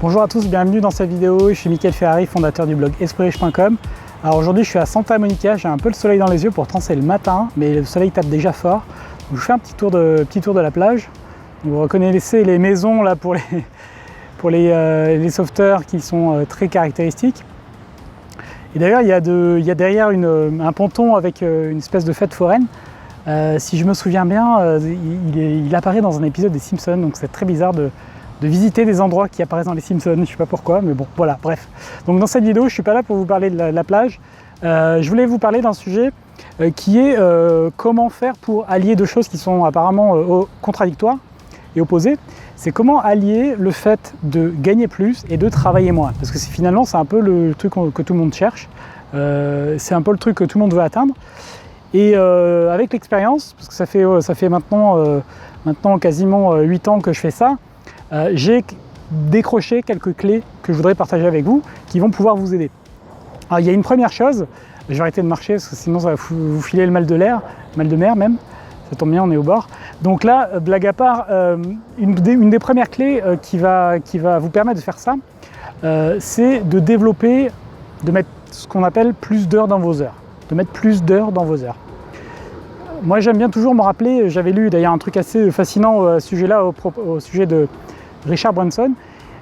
Bonjour à tous, bienvenue dans cette vidéo. Je suis Mickaël Ferrari, fondateur du blog esprit-riche.com. Alors aujourd'hui je suis à Santa Monica, j'ai un peu le soleil dans les yeux, pourtant c'est le matin, mais le soleil tape déjà fort. Donc, je fais un petit tour de la plage. Donc, vous reconnaissez les maisons là pour les sauveteurs qui sont très caractéristiques. Et d'ailleurs il y a derrière un ponton avec une espèce de fête foraine. Si je me souviens bien, il apparaît dans un épisode des Simpsons, donc c'est très bizarre de visiter des endroits qui apparaissent dans les Simpsons, je ne sais pas pourquoi, mais bon, voilà, bref. Donc dans cette vidéo, je ne suis pas là pour vous parler de la plage, je voulais vous parler d'un sujet qui est comment faire pour allier deux choses qui sont apparemment contradictoires et opposées. C'est comment allier le fait de gagner plus et de travailler moins, parce que finalement c'est un peu le truc que tout le monde cherche, c'est un peu le truc que tout le monde veut atteindre. Et avec l'expérience, parce que ça fait maintenant quasiment 8 ans que je fais ça, j'ai décroché quelques clés que je voudrais partager avec vous qui vont pouvoir vous aider. Alors il y a une première chose, je vais arrêter de marcher parce que sinon ça va vous filer le mal de mer même, ça tombe bien, on est au bord. Donc là, blague à part, une des premières clés qui va vous permettre de faire ça, c'est de développer, de mettre ce qu'on appelle plus d'heures dans vos heures. De mettre plus d'heures dans vos heures. Moi j'aime bien toujours me rappeler, j'avais lu d'ailleurs un truc assez fascinant à ce sujet-là, au sujet de Richard Branson,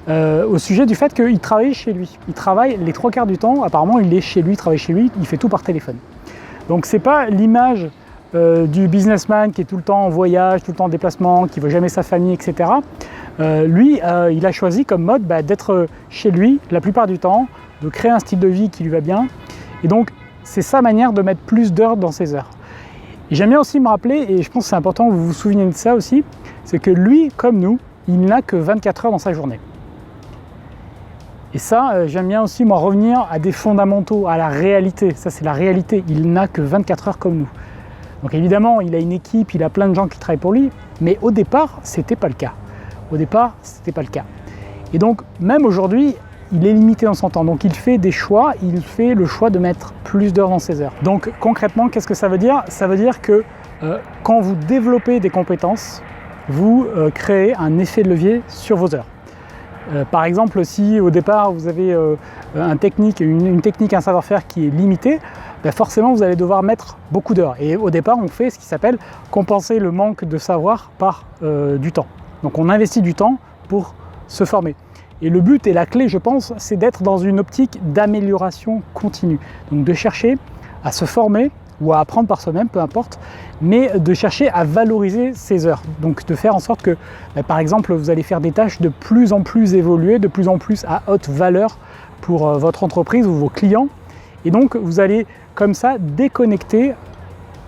au sujet du fait qu'il travaille chez lui. Il travaille les 3/4 du temps, apparemment il est chez lui, il travaille chez lui, il fait tout par téléphone. Donc c'est pas l'image du businessman qui est tout le temps en voyage, tout le temps en déplacement, qui ne voit jamais sa famille, etc. Lui, il a choisi comme mode d'être chez lui la plupart du temps, de créer un style de vie qui lui va bien. Et donc c'est sa manière de mettre plus d'heures dans ses heures. Et j'aime bien aussi me rappeler, et je pense que c'est important que vous vous souveniez de ça aussi, c'est que lui, comme nous, il n'a que 24 heures dans sa journée. Et ça, j'aime bien aussi moi revenir à des fondamentaux, à la réalité. Ça, c'est la réalité. Il n'a que 24 heures comme nous. Donc évidemment, il a une équipe, il a plein de gens qui travaillent pour lui, mais au départ, c'était pas le cas. Au départ, c'était pas le cas. Et donc, même aujourd'hui, il est limité dans son temps. Donc il fait des choix, il fait le choix de mettre plus d'heures dans ses heures. Donc concrètement, qu'est-ce que ça veut dire ? Ça veut dire que quand vous développez des compétences, vous créez un effet de levier sur vos heures. Par exemple, si au départ vous avez une technique, un savoir-faire qui est limité, forcément vous allez devoir mettre beaucoup d'heures. Et au départ, on fait ce qui s'appelle compenser le manque de savoir par du temps. Donc on investit du temps pour se former. Et le but et la clé, je pense, c'est d'être dans une optique d'amélioration continue. Donc de chercher à se former ou à apprendre par soi-même, peu importe, mais de chercher à valoriser ses heures. Donc de faire en sorte que, par exemple, vous allez faire des tâches de plus en plus évoluées, de plus en plus à haute valeur pour votre entreprise ou vos clients. Et donc vous allez comme ça déconnecter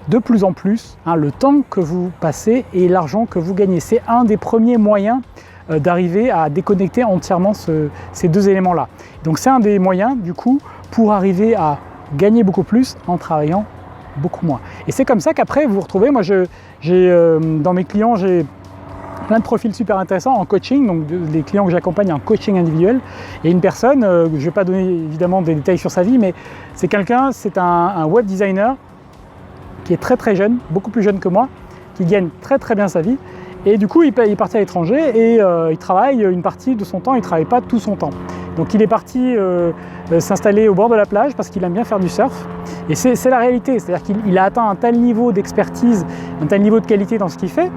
de plus en plus le temps que vous passez et l'argent que vous gagnez. C'est un des premiers moyens d'arriver à déconnecter entièrement ces deux éléments-là. Donc c'est un des moyens, du coup, pour arriver à gagner beaucoup plus en travaillant beaucoup moins. Et c'est comme ça qu'après, vous vous retrouvez, moi dans mes clients, j'ai plein de profils super intéressants en coaching, donc les clients que j'accompagne en coaching individuel. Et une personne, je ne vais pas donner évidemment des détails sur sa vie, mais c'est un web designer qui est très très jeune, beaucoup plus jeune que moi, qui gagne très très bien sa vie. Et du coup, il est parti à l'étranger et il travaille une partie de son temps, il ne travaille pas tout son temps. Donc il est parti s'installer au bord de la plage parce qu'il aime bien faire du surf. Et c'est la réalité, c'est-à-dire qu'il a atteint un tel niveau d'expertise, un tel niveau de qualité dans ce qu'il fait,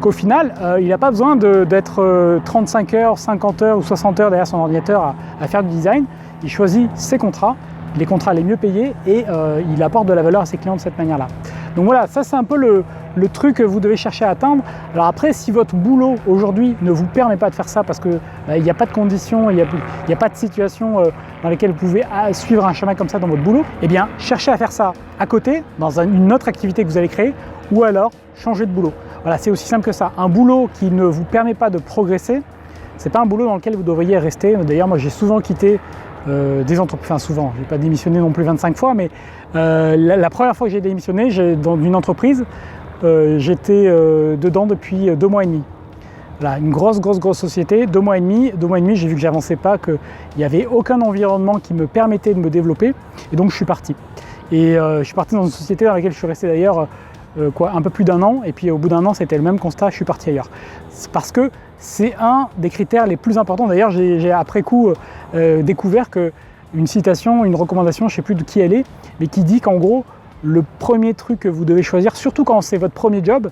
qu'au final, il n'a pas besoin d'être 35 heures, 50 heures ou 60 heures derrière son ordinateur à faire du design. Il choisit ses contrats, les contrats les mieux payés, et il apporte de la valeur à ses clients de cette manière-là. Donc voilà, ça c'est un peu le truc que vous devez chercher à atteindre. Alors après, si votre boulot aujourd'hui ne vous permet pas de faire ça parce qu'il n'y a pas de conditions, il n'y a pas de situation dans lesquelles vous pouvez suivre un chemin comme ça dans votre boulot, eh bien cherchez à faire ça à côté, dans une autre activité que vous allez créer, ou alors changer de boulot. Voilà, c'est aussi simple que ça. Un boulot qui ne vous permet pas de progresser, c'est pas un boulot dans lequel vous devriez rester. D'ailleurs, moi j'ai souvent quitté des entreprises, enfin souvent, je n'ai pas démissionné non plus 25 fois, mais la première fois que j'ai démissionné dans une entreprise, j'étais dedans depuis 2 mois et demi. Voilà, une grosse société, 2 mois et demi, j'ai vu que j'avançais pas, qu'il n'y avait aucun environnement qui me permettait de me développer, et donc je suis parti. Et je suis parti dans une société dans laquelle je suis resté d'ailleurs un peu plus d'1 an, et puis au bout d'1 an c'était le même constat, je suis parti ailleurs. C'est parce que c'est un des critères les plus importants. D'ailleurs j'ai après coup découvert qu'une citation, une recommandation, je ne sais plus de qui elle est, mais qui dit qu'en gros le premier truc que vous devez choisir, surtout quand c'est votre premier job,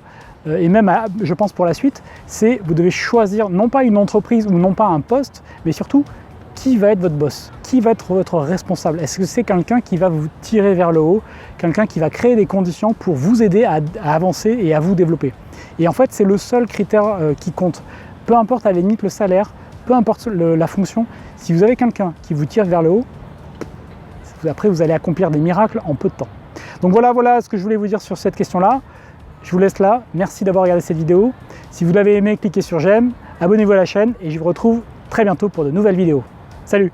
et même je pense pour la suite, c'est vous devez choisir non pas une entreprise ou non pas un poste, mais surtout qui va être votre boss, qui va être votre responsable. Est-ce que c'est quelqu'un qui va vous tirer vers le haut, quelqu'un qui va créer des conditions pour vous aider à avancer et à vous développer. Et en fait, c'est le seul critère qui compte. Peu importe à la limite le salaire, peu importe la fonction, si vous avez quelqu'un qui vous tire vers le haut, après vous allez accomplir des miracles en peu de temps. Donc voilà ce que je voulais vous dire sur cette question-là. Je vous laisse là. Merci d'avoir regardé cette vidéo. Si vous l'avez aimé, cliquez sur j'aime, abonnez-vous à la chaîne et je vous retrouve très bientôt pour de nouvelles vidéos. Salut!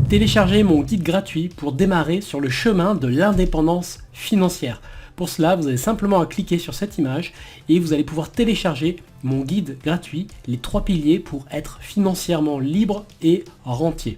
Téléchargez mon guide gratuit pour démarrer sur le chemin de l'indépendance financière. Pour cela, vous avez simplement à cliquer sur cette image et vous allez pouvoir télécharger mon guide gratuit, les 3 piliers pour être financièrement libre et rentier.